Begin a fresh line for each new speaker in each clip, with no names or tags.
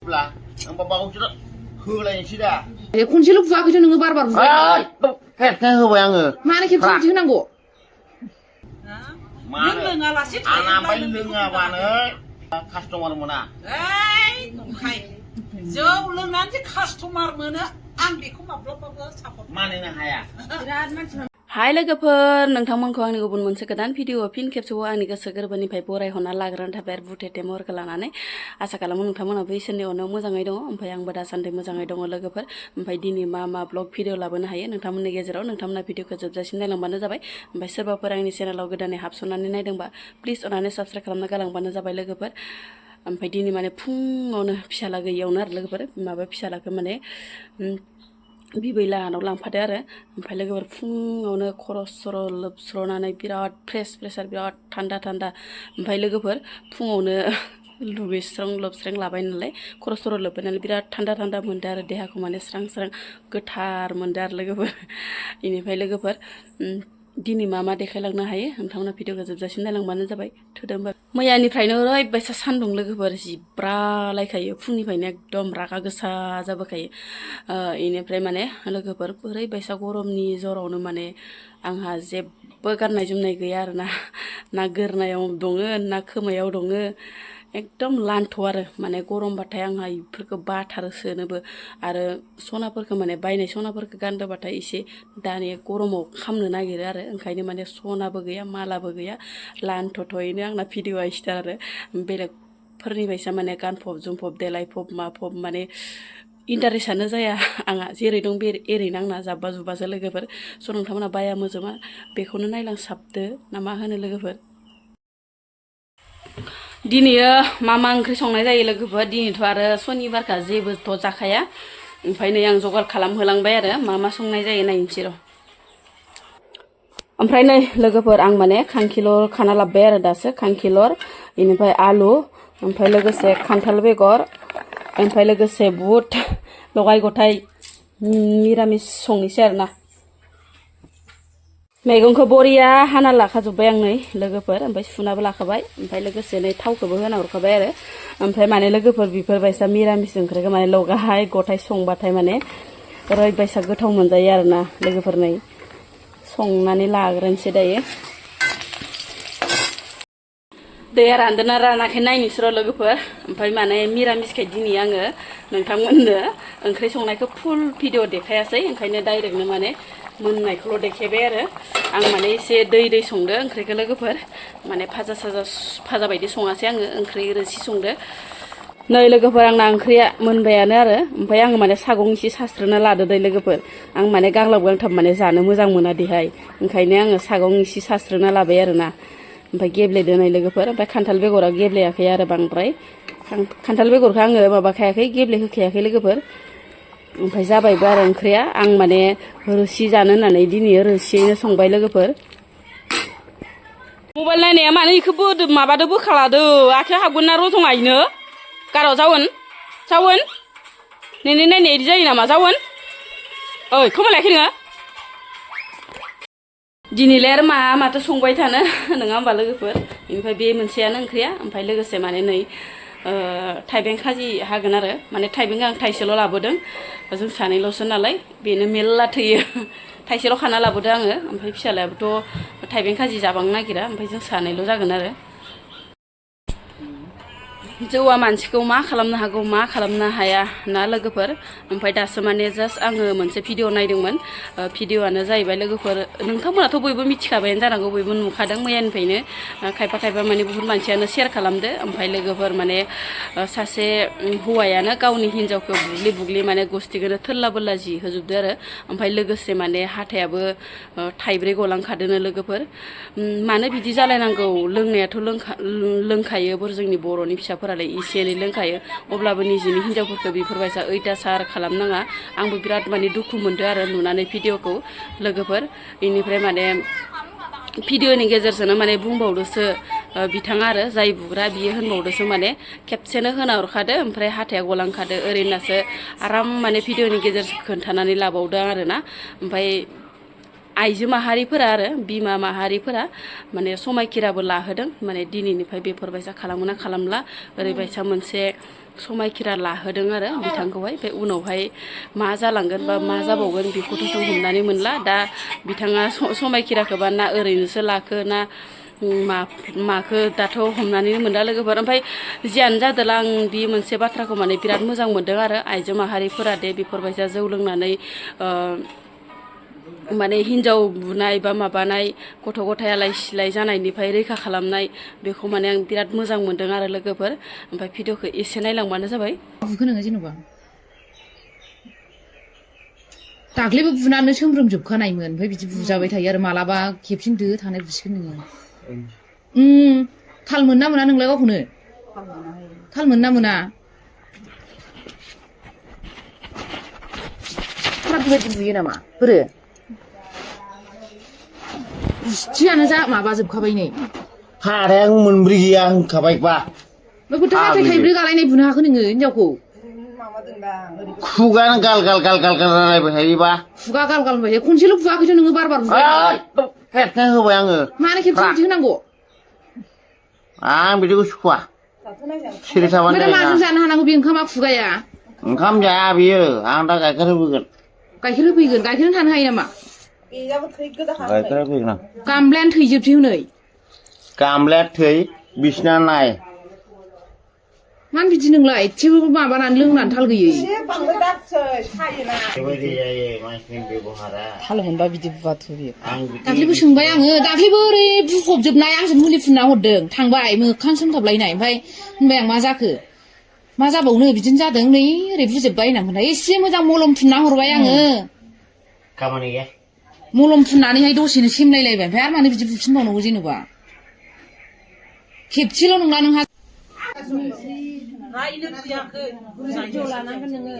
Lah, ang babaw sila होलायनोसै दा
खनसेल' बुआखैथ' नोङो बार बार बुबाय
खेबसे होबाय आङो
मानो खेबसे होनांगौ
मानो आंना ओमफ्राय लोङाबानो कास्टमार मोना
नंखाय जौ लोंनानै कास्टमार मोनो आं बेखौ माब्लाबाबो सापर्ट
मानिनो हाया
बिराद मानसि
हाय लोगोफोर नोंथांमोनखौ आंनि गुबुन मोनसे गोदान भिडिअ फिन खेबसेबाव आंनि गोसो गोरबोनिफ्राय बरायहरना लाग्रोनो थाबाय बुथेथे महरखौ लानानै आसा खालामो नोंथांमोनाबो इसोरनि अननायाव मोजाङै दङ ओमफ्राय आंबो दासान्दि मोजाङै दङ लोगोफोर ओमफ्राय दिनै मा ब्लग भिडिअ लाबोनो हायो नोंथांमोननि गेजेराव नोंथांमोना भिडिअखौ जोबजासिम नायलांबानो जाबाय ओमफ्राय सोरबाफोर आंनि चेनेलाव गोदानै हाबसननानै नायदोंबा प्लिज अननानै साबस्क्राइब खालामना गालांबानो जाबाय लोगोफोर ओमफ्राय दिनै माने फुङावनो फिसाला गैयियावनो आरो लोगोफोर माबा फिसालाखौ माने बिबै लाहानाव लांफादो आरो ओमफ्राय लोगोफोर फुङावनो खर' सर' लोबस्र'नानै बिराद फ्रेस आरो बिराद थान्दा ओमफ्राय लोगोफोर फुङावनो दुगैस्रां लोबस्रां लाबाय नालाय खर' सर' लोब्बाय नालाय बिराद थान्दा मोनदो आरो देहाखौ माने स्रां गोथार मोनदो आरो लोगोफोर बेनिफ्राय लोगोफोर दिनै मा देखायलांनो हायो नोंथांमोना भिडिअखौ जोबजासिम नायलांबानो जाबाय थोदोंबा मैयानिफ्रायनो ओरैबायसा सान्दुं लोगोफोर जिब्रालायखायो फुंनिफ्रायनो एकदम रागा गोसा जाबोखायो बेनिफ्राय माने लोगोफोर ओरैबायसा गरमनि जरावनो माने आंहा जेबो गाननाय जोमनाय गैया आरो ना गोरनायाव दङ ना खोमायाव दङ एकदम लान्थ' आरो माने गरमबाथाय आंहा इफोरखौ बाथारो सोनोबो आरो सनाफोरखौ माने बायनाय सनाफोरखौ गानदोंबाथाय एसे दानि गरमाव खामनो नागिरो आरो ओंखायनो माने सनाबो गैया मालाबो गैया लान्थ'थ'यैनो आंना भिडिअआ स्टार आरो बेलेगफोरनि बायसा माने गानफब जोमफब देलायफब माफब माने इन्टारेस्टआनो जाया आंहा जेरै दं एरैनो आंना जाब्बा जुब्बासो लोगोफोर स' नोंथांमोना बाया मोजोमा बेखौनो नायलांसाबदो ना मा होनो लोगोफोर दिनैयो मा ओंख्रि संनाय जायो लोगोफोर दिनैथ' आरो सनिबारखा जेबोथ' जाखाया ओमफ्राय नै आं जगार खालामहोलांबाय आरो मा संनाय जायो नायनोसै र' ओमफ्राय नै लोगोफोर आं माने खांखिलर खाना लाबोबाय आरो दासो खांखिलर बेनिफ्राय आलु ओमफ्राय लोगोसे खान्थाल बेगर ओमफ्राय लोगोसे बुट लगाय गथाय निरामिस संनोसै आरो ना मैगंखौ बरिया हाना लाखाजोब्बाय आं नै लोगोफोर ओमफ्राय सुनाबो लाखाबाय ओमफ्राय लोगोसे नै थावखौबो होना हरखाबाय आरो ओमफ्राय माने लोगोफोर बेफोरबायसा मिरामिस ओंख्रिखौ माने लगाय गथाय संबाथाय माने ओरैबायसा गोथाव मोनजायो आरो ना लोगोफोर नै संनानै लाग्रोनोसै दायो दैया रानदोंना रानाखै नायनोसै र' लोगोफोर ओमफ्राय माने मिरामिसखाय दिनै आङो नोंथांमोननो ओंख्रि संनायखौ फुल भिडिअ देखायासै ओंखायनो डाइरेक्टनो माने मोननायखौल' देखायबाय आरो आं माने एसे दै संदो ओंख्रिखौ लोगोफोर माने फाजा बायदि सङासै आङो ओंख्रि रोसि संदो नै लोगोफोर आंना ओंख्रिया मोनबायानो आरो ओमफ्राय आङो माने सागं एसे सास्रोना लादो दै लोगोफोर आं माने गांलाब गांथाब माने जानो मोजां मोना देहाय ओंखायनो आङो सागं एसे सास्रोना लाबाय आरोना ओमफ्राय गेब्लेदो नै लोगोफोर ओमफ्राय खान्थाल बेगरा गेब्लेयाखै आरो बांद्राय खान्थाल बेगरखौ आङो माबाखायाखै गेब्लेहोखायाखै लोगोफोर ओमफ्राय जाबायबो आरो ओंख्रिया आं माने रोसि जानो होननानै दिनै रोसियैनो संबाय लोगोफोर मबाइल नायनाया मानो इखौ माबादो बोखालादो आखाइयाव हाबगोन ना रजंआयनो गाराव जावन नोंनि नायनाया इदि जायो नामा जावन ओइ खोमालायाखै नोङो दिनैलाय आरो माथो संबाय थानो नङा होमबा लोगोफोर बेनिफ्राय बे मोनसेयानो ओंख्रिया ओमफ्राय लोगोसे माने नै थाइबें खाजि हागोन आरो माने थाइबें आं थाइसेल' लाबोदों जों सानैल'सो नालाय बेनो मेल्ला थैयो थाइसेल' खाना लाबोदों आङो ओमफ्राय फिसालायाबोथ' थाइबें खाजि जाबांनो नागिरा ओमफ्राय जों सानैल' जागोन आरो जौआ मानसिखौ मा खालामनो हागौ मा खालामनो हाया ना लोगोफोर ओमफ्राय दासो माने जास्ट आङो मोनसे भिडिअ नायदोंमोन भिडिअआनो जाहैबाय लोगोफोर नोंथांमोनाथ' बयबो मिथिखाबायानो जानांगौ बयबो नुखादों मैयानिफ्रायनो खायफा माने बुहुत मानसियानो शेयार खालामदो ओमफ्राय लोगोफोर माने सासे हौवायानो गावनि हिन्जावखौ बुग्लि माने गुस्थिखौनो थोल्ला बोल्ला जि होजोबदो आरो ओमफ्राय लोगोसे माने हाथायाबो थाइब्रै गलांखादोनो लोगोफोर मानो बिदि जालायनांगौ लोंनायाथ' लोंखायो जोंनि बर'नि फिसाफोरालाय एसे एनै लोंखायो अब्लाबो निजेनि हिन्जावफोरखौ बेफोरबायसा अयथासार खालामनाङा आंबो बिराद माने दुखु मोनदों आरो नुनानै भिडिअखौ लोगोफोर बेनिफ्राय माने भिडिअनि गेजेरजोंनो माने बुंबावदोसो बिथाङा आरो जाय बुग्रा बियो होनबावदोसो माने खेबसेनो होना हरखादो ओमफ्राय हाथाया गलांखादो ओरैनासो आराम माने भिडिअनि गेजेरजों खोन्थानानै लाबावदों आरोना ओमफ्राय आइजो माहारिफोरा आरो बिमा माहारिफोरा माने समायखिराबो लाहोदों माने दिनैनिफ्राय बेफोरबायसा खालामोना खालामला ओरैबायसा मोनसे समायखिरा लाहोदों आरो बिथांखौहाय ओमफ्राय उनावहाय मा जालांगोन बा मा जाबावगोन बेखौथ' जों हमनानै मोनला दा बिथाङा समायखिराखौबा ना ओरैनोसो लाखो ना माखो दाथ' हमनानै मोनला लोगोफोर ओमफ्राय जियानो जादोला आं बे मोनसे बाथ्राखौ माने बिराद मोजां मोनदों आरो आइजो माहारिफोरा दे बेफोरबायसा जौ लोंनानै माने हिन्जाव बुनाय बा माबानाय गथ' गथाय आलाय सिलाय जानायनिफ्राय रैखा खालामनाय बेखौ माने आं बिराद मोजां मोनदों आरो लोगोफोर ओमफ्राय भिडिअखौ एसे नायलांबानो जाबाय
बुखो नोङो जेनेबा दाख्लैबो बुनानै सोमब्रोमजोबखानायमोन ओमफ्राय बिदि बुजाबाय थायो आरो मालाबा खेबसेनो दो थानाय बुसिगोन नोङो थाल मोना मोना नोंलाय गावखौनो थाल मोना मोना बेबायदि बुयो नामा बोरो बुस्थियानो जा माबाजोबखाबाय नै
हाराया मोनब्रै गैया होनखाबाय बा
गथ' हाथाय थाइब्रै गालायनाय बुनो हाखो नोङो हिनजावखौ
खुगानो गाल गाल गाल गाल गाल रायलायबाय थायोबा
खुगा गाल गाल होनबाय खनसेल' बुआखैथ' नोङो बार बार बुबाय
खेबसे होबाय आङो
मानो खेबसे बिदि होनांगौ
आं बिदिखौ सुखुवा सिरि थाबानो
जायो माजों जानो हानांगौ बे ओंखामा खुगाया
ओंखाम जाया बियो आं दा गाइखेर होफैगोन
गाइखेर होफैगोन गाइखेरजों थानो हायो नामा
गाइखेर होफैगोन आं
गामलायानो थैजोबसै हनै
गामलाया थै बिसिना नाय
मानो बिदि नोंलाय एसेबो माबानानै लोंनानै थाल गैयै थाल मोनबा बिदि बुवाथ' बियो दाख्लैबो सोंबाय आङो दाख्लैबो ओरै बुफबजोबनाय आंसो मुलि फुनना हरदों थांबाय मोखां सोमथाबलायनाय ओमफ्राय होनबाय आं मा जाखो मा जाबावनो बिदिनो जादों नै ओरै बुजोबबाय होनना बुंबाय एसे मोजां मलम फुनना हरबाय आङो
खामानि गैया
मलम फुननानैहाय दसेनो सेमलायलायबाय ओमफ्राय आरो मानो बिदि बुफिनबावनांगौ जेनेबा खेबसेल' नंला नोंहा
रायनो फैयाखै लानांगोन नोङो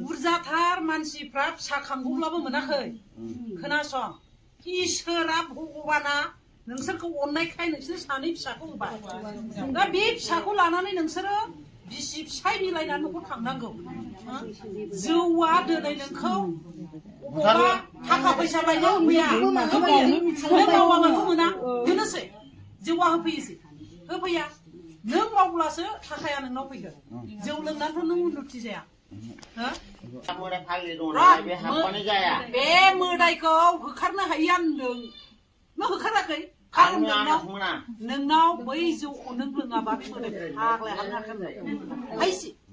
बुरजाथार मानसिफ्रा फिसा खांगौब्लाबो मोनाखै खोनासं इसोरा भगबाना नोंसोरखौ अननायखाय नोंसोर सानै फिसाखौ होबाय दा बे फिसाखौ लानानै नोंसोरो बिसि फिसाय मिलायनानै न'खौ खांनांगौ जौआ दिनै नोंखौ अबावबा थाखा फैसा बायनो होफैया नों मावाबाथ' मोना होनोसै जौआ होफैयोसै होफैया नों मावब्लासो थाखाया नोंनाव फैगोन जौ लोंनानैथ' नों उन्नति जाया बे मोदायखौ होखारनो हायो आं होनदों मा होखाराखै नोंनाव बै जौखौ नों लोङाबा बे मोदायखौ फाग्लाय हाबनो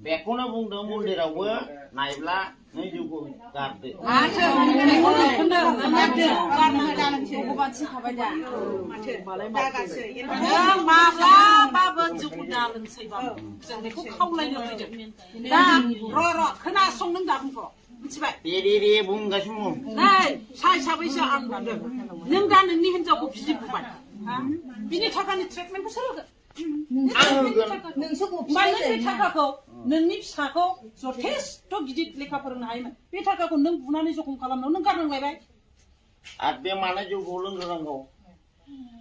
बेखौनो बुंदों मन्दिरावबो नायब्ला नों जौखौ गारदो माब्लाबाबो जौखौ दा लोंसैबाबो जों बेखौ खावलायनो फैदों दा र' खोनासं नों दा बुंथ' मिथिबाय दे बुंगासिनो नै फिसा हिसाबैसो आं बुंदों नों दा नोंनि हिनजावखौ बिदि बुबाय बिनि थाखानि ट्रिटमेन्टखौ सोर होगोन नोंनि थाखाखौ नोंनि फिसाखौ जथेस्थ' गिदिर लेखा फोरोंनो हायोमोन बे थाखाखौ नों बुनानै जखम खालामनायाव नों गारनांलायबाय आरो बे मानो जौखौ लोंग्रोनांगौ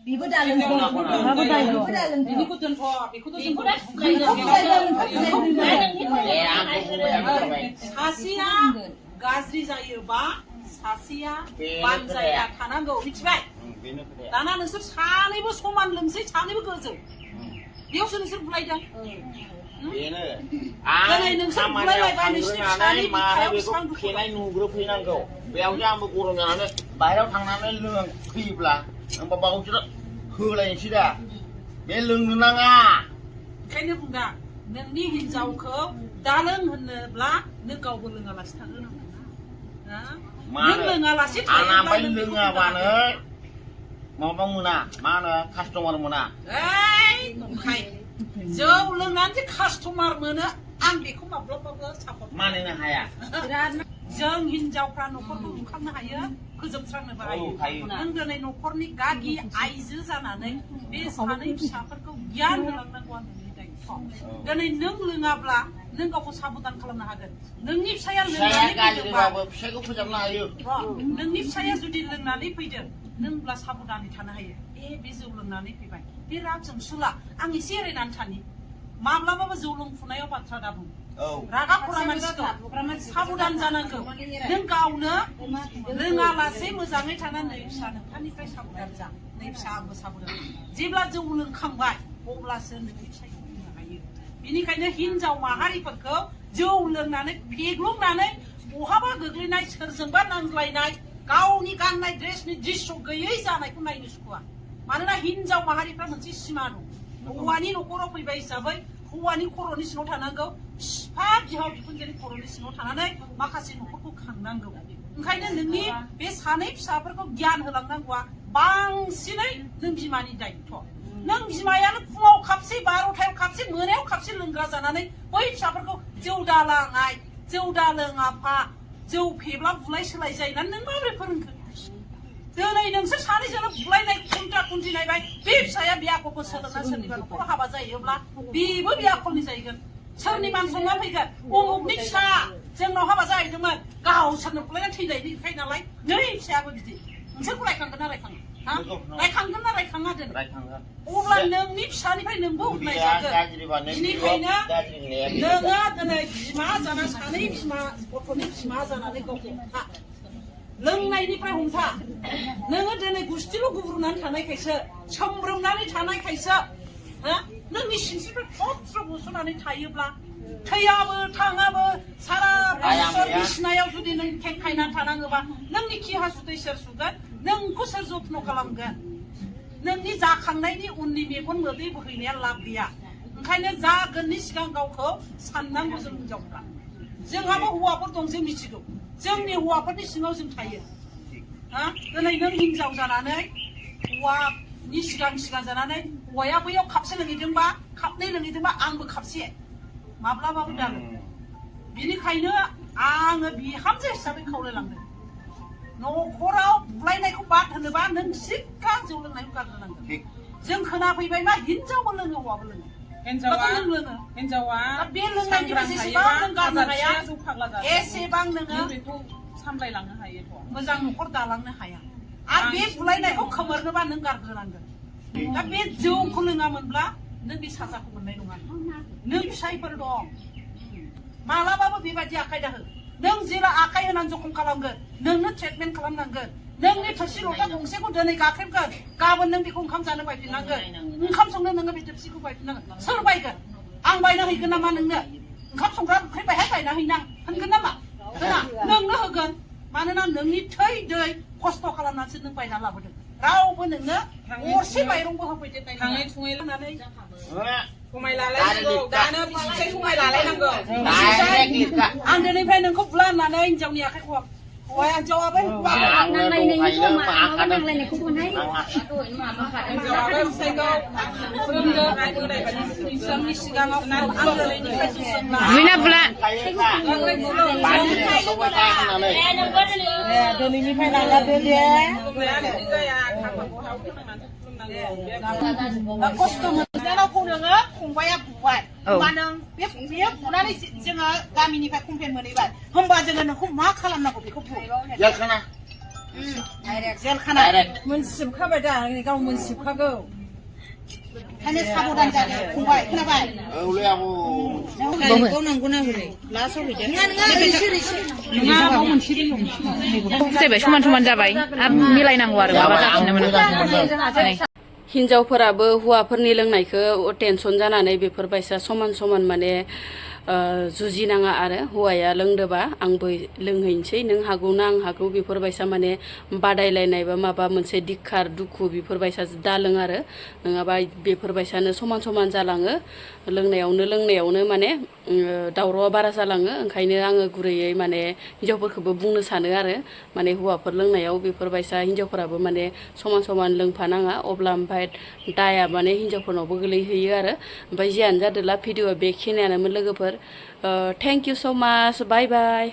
बेबो दा बिनिखौ दोनथ' बेखौथ' सासेया गाज्रि जायोबा सासेया बानजाया थानांगौ मिथिबाय दाना नोंसोर सानैबो समान लोंसै सानैबो गोजौ बेयावसो नोंसोर बुलायदों दिनै नोंसोर बुलायलायबाय नोंसिनि फिसानि बिखायाव
फेनाय नुग्रोफैनांगौ बेयावसो आंबो गरम जानानै बाहेरायाव थांनानै लोंफैयोब्ला होमबा बावसो होलायनोसै दा बे लोंनो नाङा ओंखायनो बुंदा नोंनि हिनजावखौ दा लों होनोब्ला नों गावबो लोङालासे थानो नांगौ नों लोङालासे थायोब्ला लोङाबानो माबा मोना मा होनो कास्टमार मोना जौ लोंनानै कास्टमार मोनो आं बेखौ माब्लाबाबो सापर्ट मानिनो हाया जों हिनजावफ्रा न'खरखौ लुखांनो हायो फोजोबस्रांनोबो हायो नों दिनै न'खरनि गागि आइजो जानानै बे सानै फिसाफोरखौ गियान होलांनांगौ आं नोंनि दायित्व दिनै नों लोङाब्ला नों गावखौ साबधान खालामनो हागोन नोंनि फिसाया लोंनानै फैदोंबा फिसाखौ फोजोबनो हायो नोंनि फिसाया जुदि लोंनानै फैदों नों होनब्ला साबधानै थानो हायो बे जौ लोंनानै फैबाय बे रागजों सुला आं एसे एरायनानै थानि माब्लाबाबो जौ लोंफुनायाव बाथ्रा दा बुं रागा खरा मानसिखौ साबधान जानांगौ नों गावनो लोङालासे मोजाङै थानानै नै फिसा नोंथांनिफ्राय साबधान जा नै फिसा आंबो साबधान जेब्ला जौ लोंखांबाय
अब्लासो नोंनि फिसायखौ बुंनो हायो बेनिखायनो हिनजाव माहारिफोरखौ जौ लोंनानै फेग्लुंनानै बहाबा गोग्लैनाय सोरजोंबा नांज्लायनाय गावनि गाननाय ड्रेसनि दृश्य गैयै जानायखौ नायनो सुखुवा मानोना हिनजाव माहारिफ्रा मोनसे सिमा दं हौवानि न'खराव फैबाय हिसाबै हौवानि खर'नि सिङाव थानांगौ बिफा बिहाव बिखुनजोनि खर'नि सिङाव थानानै माखासे न'खरखौ खांनांगौ ओंखायनो नोंनि बे सानै फिसाफोरखौ गियान होलांनांगौआ बांसिनै नों बिमानि दायित्व नों बिमायानो फुङाव खापसे 12टायाव खापसे मोनायाव खापसे लोंग्रा जानानै बै फिसाफोरखौ जौ दालाङाय जौ दालोङाफा जौ फेब्ला बुलाय सोलाय जायोना नों माबोरै फोरोंखो दिनै नोंसोर सानैजोंनो बुलायनाय खुन्था खुन्थि नायबाय बे फिसाया बे आखलखौ सोलोंना सोरनिबा न'खराव हाबा जायोब्ला बेबो बे आखलनि जाहैगोन सोरनि मान सनमान फैगोन उमुकनि फिसा जोंनाव हाबा जाहैदोंमोन गावसोरनो बुलायना थैनायनि खाय नालाय नै फिसायाबो बिदि नोंसोरखौ रायखांगोन ना रायखाङा रायखांगोन ना रायखाङा दोन अब्ला नोंनि फिसानिफ्राय नोंबो उनाय जागोन बेनिखायनो नोङो दिनै बिमा जाना सानै बिमा गथ'नि बिमा जानानै गावखौ लोंनायनिफ्राय हमथा नोङो दिनै गुस्थिल' गुब्रुनानै थानायखायसो सोमब्रोमनानै थानायखायसो नोंनि सिनस्रिफोर थ्र' बुस'नानै थायोब्ला थैयाबो थाङाबो सारा बोसोर बिसिनायाव जुदि नों खेंखायनानै थानाङोबा नोंनि खि हासुदै सोर सुगोन नोंखौ सोर जथ्न' खालामगोन नोंनि जाखांनायनि उननि मेगन मोदै बोहैनाया लाब गैया ओंखायनो जागोननि सिगां गावखौ साननांगौ जों हिनजावफ्रा जोंहाबो हौवाफोर दं जों मिथिगौ जोंनि हौवाफोरनि सिङाव जों थायो दिनै नों हिनजाव जानानै हौवानि सिगां जानानै हौवाया बैयाव खापसे लोंहैदोंबा खापनै लोंहैदोंबा आंबो खापसे माब्लाबाबो दालो बेनिखायनो आङो बिहामजो हिसाबै खावलायलांदों न'खराव बुलायनायखौ बाद होनोबा नों सिगां जौ लोंनायखौ गारग्रोनांगोन जों खोनाफैबाय मा हिनजावबो लोङो हौवाबो लोङो
हिनजावा
बे लोंनायनि जेसेबां नों गारनो हाया एसेबां नोङो
सामलायलांनो हायो
मोजां न'खर दालांनो हाया आरो बे बुलायनायखौ खोमोरनोबा नों गारग्रोनांगोन दा बे जौखौ लोङामोनब्ला नों बे साजाखौ मोननाय नङा नों फिसायफोर दं मालाबाबो बेबायदि आखाय दाहो नों जेला आखाय होनानै जखम खालामगोन नोंनो ट्रिटमेन्ट खालामनांगोन नोंनि थोरसि लथा गंसेखौ दिनै गाख्रेबगोन गाबोन नों बेखौ ओंखाम जानो बायफिननांगोन ओंखाम संनो नोङो बे थोरसिखौ बायफिननांगोन सोर बायगोन आं बायना हैगोन नामा नोंनो ओंखाम संग्रा ओंख्रि बायहाय बायना हैना होनगोन नामा होना नोंनो होगोन मानोना नोंनि थै दै खस्थ' खालामनानैसो नों बायना लाबोदों रावबो नोंनो गरसे माइरंबो होफैदेरनाय
थाङै थुङै
लोंनानै
समाय लालायनांगौ दानो बिसिसै समाय लालायनांगौ
आं दिनैनिफ्राय नोंखौ बुला होननानै हिनजावनि आखाइखौ हौवाया हिनजावाबो
हिनजावाबो फिसायखौ फोरोंदो
जोंनि सिगाङाव
बुइना बुला
दिनैनिफ्राय नागारदो दे खस्थ' मोनजानावखौ नोङो फंबाया बुबाय होमबा नों बे बुनानै जोङो गामिनिफ्राय कमप्लेन मोनहैबाय होमबा जोङो नोंखौ मा खालामनांगौ बेखौ बुं जेलखाना मोनसिबखाबाय दा गाव मोनसिबखागौ ओंखायनो साबधान जादो फंबाय खोनाबाय नांगौना हरै लास्टआव
जाबाय समान जाबाय आरो मिलायनांगौ आरो माबा जाफिननो
हिनजावफोराबो हौवाफोरनि लोंनायखौ टेनसन जानानै बेफोरबायसा समान माने जुजिनाङा आरो हौवाया लोंदोबा आंबो लोंहैनोसै नों हागौना आं हागौ बेफोरबायसा माने बादायलायनाय बा माबा मोनसे दिक्खार दुखु बेफोरबायसा दालों आरो नङाबा बेफोरबायसानो समान जालाङो लोंनायावनो माने दावरावआ बारा जालाङो ओंखायनो आङो गुरैयै माने हिनजावफोरखौबो बुंनो सानो आरो माने हौवाफोर लोंनायाव बेफोरबायसा हिनजावफोराबो माने समान लोंफानाङा अब्ला ओमफ्राय दाया माने हिनजावफोरनावबो गोलैहैयो आरो ओमफ्राय जियानो जादोला भिडिअआ बेखिनियानोमोन लोगोफोर थेंक इउ स' माच बाय बाय